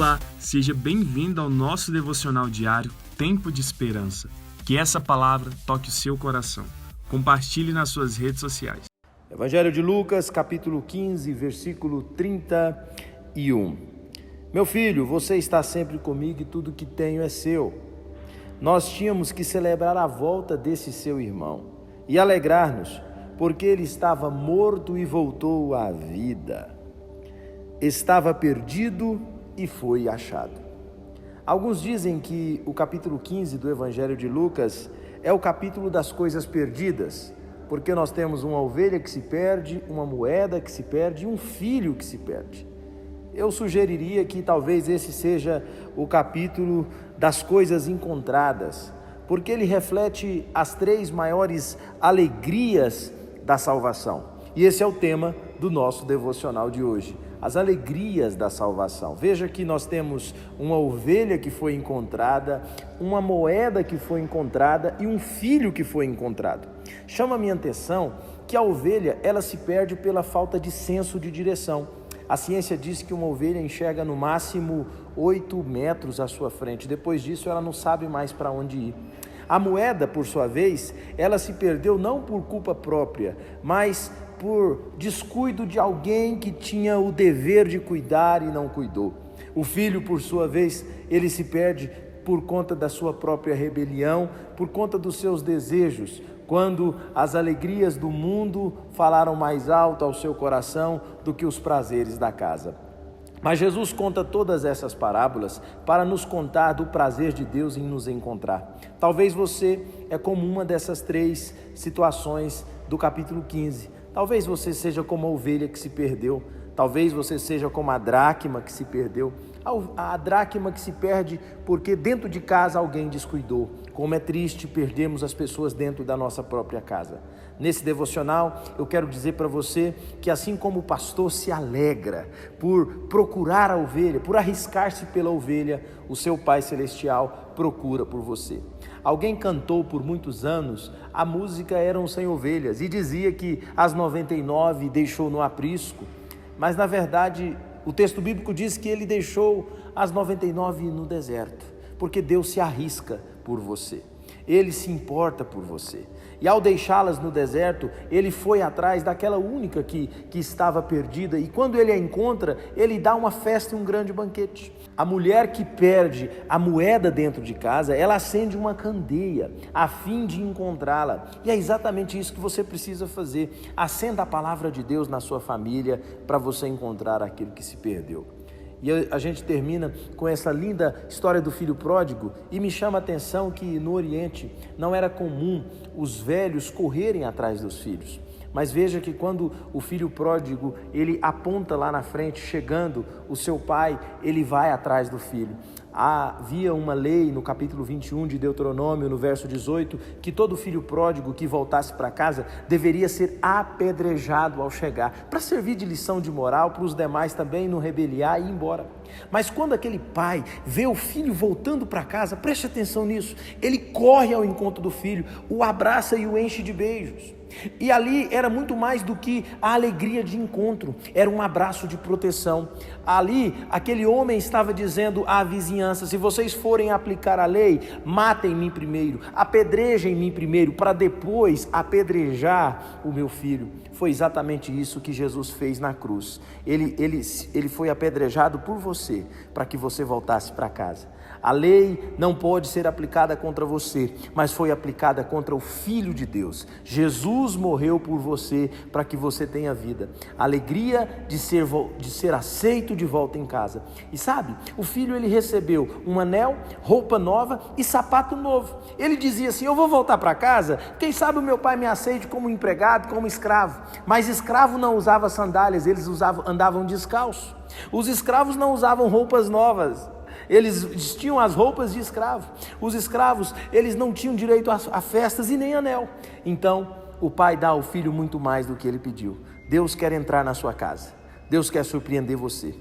Olá, seja bem-vindo ao nosso devocional diário Tempo de Esperança. Que essa palavra toque o seu coração. Compartilhe nas suas redes sociais. Evangelho de Lucas, capítulo 15, versículo 31. Meu filho, você está sempre comigo e tudo que tenho é seu. Nós tínhamos que celebrar a volta desse seu irmão e alegrar-nos, porque ele estava morto e voltou à vida. Estava perdido e foi achado. Alguns dizem que o capítulo 15 do Evangelho de Lucas é o capítulo das coisas perdidas, porque nós temos uma ovelha que se perde, uma moeda que se perde e um filho que se perde. Eu sugeriria que talvez esse seja o capítulo das coisas encontradas, porque ele reflete as três maiores alegrias da salvação. E esse é o tema do nosso devocional de hoje, as alegrias da salvação. Veja que nós temos uma ovelha que foi encontrada, uma moeda que foi encontrada e um filho que foi encontrado. Chama a minha atenção que a ovelha, ela se perde pela falta de senso de direção. A ciência diz que uma ovelha enxerga no máximo 8 metros à sua frente. Depois disso, ela não sabe mais para onde ir. A moeda, por sua vez, ela se perdeu não por culpa própria, mas por descuido de alguém que tinha o dever de cuidar e não cuidou. O filho, por sua vez, ele se perde por conta da sua própria rebelião, por conta dos seus desejos, quando as alegrias do mundo falaram mais alto ao seu coração do que os prazeres da casa. Mas Jesus conta todas essas parábolas para nos contar do prazer de Deus em nos encontrar. Talvez você é como uma dessas três situações do capítulo 15. Talvez você seja como a ovelha que se perdeu. Talvez você seja como a dracma que se perdeu. A dracma que se perde porque dentro de casa alguém descuidou. Como é triste perdermos as pessoas dentro da nossa própria casa. Nesse devocional, eu quero dizer para você que assim como o pastor se alegra por procurar a ovelha, por arriscar-se pela ovelha, o seu Pai Celestial procura por você. Alguém cantou por muitos anos, a música Eram 100 Ovelhas, e dizia que as 99 deixou no aprisco, mas na verdade o texto bíblico diz que ele deixou as 99 no deserto, porque Deus se arrisca por você, Ele se importa por você. E ao deixá-las no deserto, Ele foi atrás daquela única que estava perdida, e quando Ele a encontra, Ele dá uma festa e um grande banquete. A mulher que perde a moeda dentro de casa, ela acende uma candeia a fim de encontrá-la. E é exatamente isso que você precisa fazer. Acenda a palavra de Deus na sua família para você encontrar aquilo que se perdeu. E a gente termina com essa linda história do filho pródigo, e me chama a atenção que no Oriente não era comum os velhos correrem atrás dos filhos. Mas veja que quando o filho pródigo, ele aponta lá na frente, chegando o seu pai, ele vai atrás do filho. Havia uma lei no capítulo 21 de Deuteronômio, no verso 18, que todo filho pródigo que voltasse para casa deveria ser apedrejado ao chegar, para servir de lição de moral para os demais também não rebeliar e ir embora. Mas quando aquele pai vê o filho voltando para casa, preste atenção nisso, ele corre ao encontro do filho, o abraça e o enche de beijos. E ali era muito mais do que a alegria de encontro, era um abraço de proteção. Ali, aquele homem estava dizendo à vizinhança: se vocês forem aplicar a lei, matem-me primeiro, apedrejem-me primeiro, para depois apedrejar o meu filho. Foi exatamente isso que Jesus fez na cruz. Ele foi apedrejado por você, para que você voltasse para casa. A lei não pode ser aplicada contra você, mas foi aplicada contra o Filho de Deus. Jesus morreu por você para que você tenha vida. A alegria de ser aceito de volta em casa. E sabe, o filho ele recebeu um anel, roupa nova e sapato novo. Ele dizia assim: eu vou voltar para casa, quem sabe o meu pai me aceite como empregado, como escravo. Mas escravo não usava sandálias, eles andavam descalço. Os escravos não usavam roupas novas. Eles vestiam as roupas de escravo. Os escravos, eles não tinham direito a festas e nem anel. Então, o pai dá ao filho muito mais do que ele pediu. Deus quer entrar na sua casa. Deus quer surpreender você.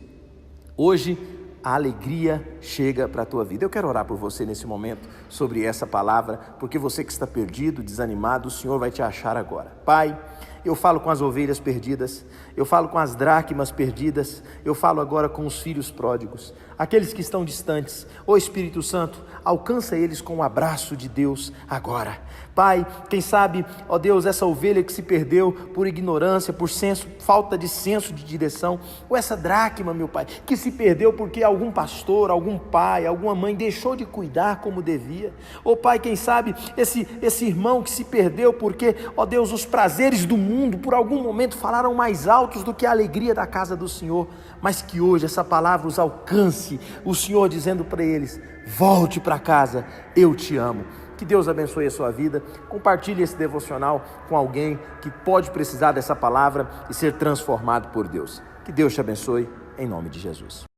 Hoje, a alegria chega para a tua vida. Eu quero orar por você nesse momento, sobre essa palavra, porque você que está perdido, desanimado, o Senhor vai te achar agora. Pai, eu falo com as ovelhas perdidas, eu falo com as dracmas perdidas, eu falo agora com os filhos pródigos, aqueles que estão distantes. Ó Espírito Santo, alcança eles com o abraço de Deus agora. Pai, quem sabe, ó Deus, essa ovelha que se perdeu por ignorância, por falta de senso de direção, ou essa dracma, meu Pai, que se perdeu porque algum pastor, algum pai, alguma mãe deixou de cuidar como devia. Ó Pai, quem sabe esse irmão que se perdeu porque, ó Deus, os prazeres do mundo por algum momento falaram mais altos do que a alegria da casa do Senhor, mas que hoje essa palavra os alcance, o Senhor dizendo para eles: volte para casa, eu te amo. Que Deus abençoe a sua vida. Compartilhe esse devocional com alguém que pode precisar dessa palavra e ser transformado por Deus. Que Deus te abençoe, em nome de Jesus.